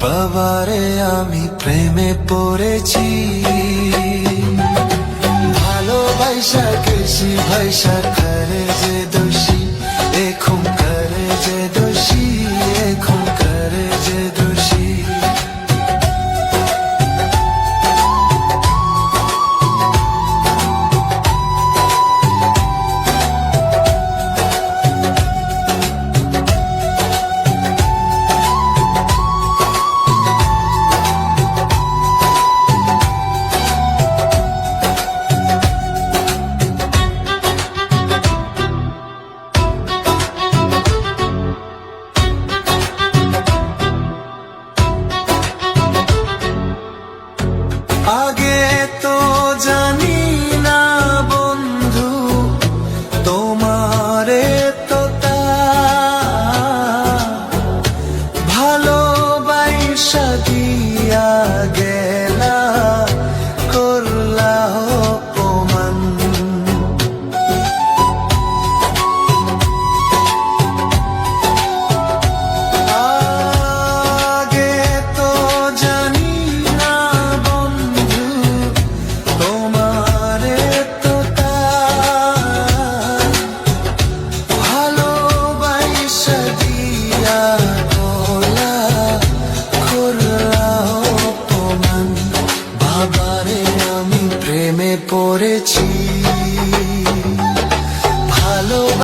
বাবারে আমি প্রেমে পড়েছি, ভালোবাসা কৃষি ভাইসা করে যে দোষী, এখন করে যে দোষী, এখন করে যে দোষী। আগে তো জানি না বন্ধু তোমারে তো ভালোবাসা দিয়া গেলা, করলা অপমান। আগে তো জানি না বন্ধু তোমারে তো ভালোবাসা দিয়া গলা, করলা অপমান। বাবারে আমি প্রেমে পড়েছি।